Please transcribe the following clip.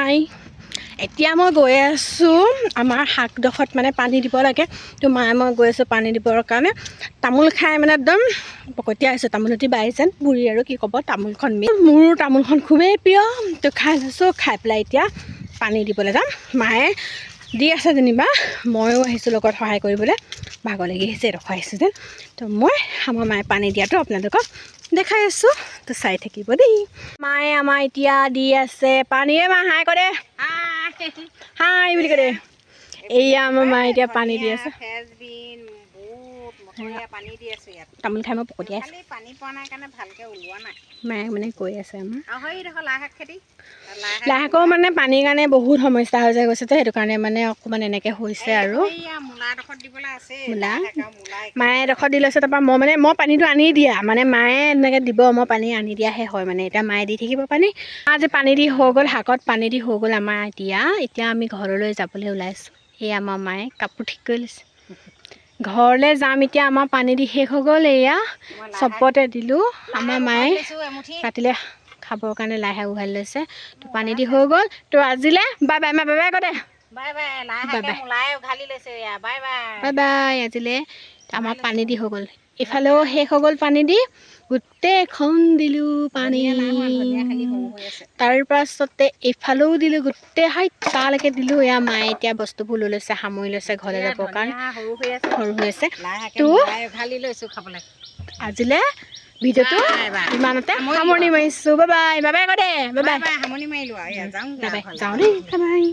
বাই। এতিয়া মই গৈ আছোঁ আমাৰ শাকডোখৰত মানে পানী দিব লাগে। তো মায়ে মই গৈ আছোঁ পানী দিবৰ কাৰণে। তামোল খাই মানে একদম পকতীয়া আহিছোঁ। তামোলটি বাঢ়িছে বুঢ়ী আৰু কি ক'ব, তামোলখন মোৰ তামোলখন খুবেই প্ৰিয়। তো খাই লৈছোঁ, খাই পেলাই এতিয়া পানী দিবলৈ যাম। মায়ে দি আছে যেনিবা, ময়ো আহিছোঁ লগত সহায় কৰিবলৈ। ভাগৰ লাগি আহিছে, এডোখৰ আহিছোঁ যেন। তো মই আমাৰ মায়ে পানী দিয়াটো আপোনালোকক দেখাই আছোঁ। তো চাই থাকিব দেই। মায়ে আমাৰ এতিয়া দি আছে পানীয়ে। মা হাই কৰে, হাই বুলি কৰে। এয়া আমাৰ মায়ে এতিয়া পানী দি আছে। পানী দি আছো ইয়াত। তামোল খাই মই পকতীয়া আছোঁ। খালি পানী পোৱা নাই কাৰণে ভালকে ওলোৱা নাই। মায়ে মানে কৈ আছে আমাৰ। আৰু সেই দেখোন লাই শাক খেতি। লাই শাকৰ মানে পানীৰ কাৰণে বহুত সমস্যা হৈ যায় গৈছে, তো সেইটো কাৰণে মানে অকণমান এনেকৈ হৈছে আৰু। মূলাডোখৰত দিবলৈ আছে। মূলা মায়ে এডোখৰ দি লৈছে। তাৰপৰা মই পানীটো আনি দিয়া মানে মায়ে এনেকৈ দিব, মই পানী আনি দিয়াহে হয় মানে। এতিয়া মায়ে দি থাকিব পানী। আজি পানী দি হৈ গ'ল, শাকত পানী দি হৈ গ'ল আমাৰ। এতিয়া আমি ঘৰলৈ যাবলৈ ওলাইছোঁ। এই আমাৰ মায়ে কাপোৰ ঠিক কৰি লৈছে। ঘৰলৈ যাম এতিয়া। আমাৰ পানী দি শেষ হৈ গ'ল। এয়া চবতে দিলোঁ। আমাৰ মায়ে ৰাতিলৈ খাবৰ কাৰণে লাই শাক উঘালি লৈছে। তো পানী দি হৈ গ'ল। তো আজিলৈ বাই বাই। মা বাই বাই কৈ দে। Bye bye. লাই শাকে মূলাই উঘালি লৈছে এয়া। Bye bye. Bye bye. আজিলৈ আমাৰ পানী দি হৈ গ'ল। ইফালেও শেষ হৈ গ'ল পানী দি। গোটেইখন দিলোঁ পানী। তাৰপাছতে এইফালেও দিলোঁ গোটেই তালৈকে দিলোঁ। এয়া মায়ে এতিয়া বস্তুবোৰ লৈ লৈছে, সামৰি লৈছে ঘৰলৈ যাবৰ কাৰণে। সৰু হৈ আছে। তো আজিলৈ ভিডিঅ'টো ইমানতে সামৰণি মাৰিছোঁ। Bye bye. বাই বাই কৈ দে। Bye bye. সামৰণি মাৰিলোঁ আৰু যাওঁ বাই বাই। যাওঁ দেই। Bye bye.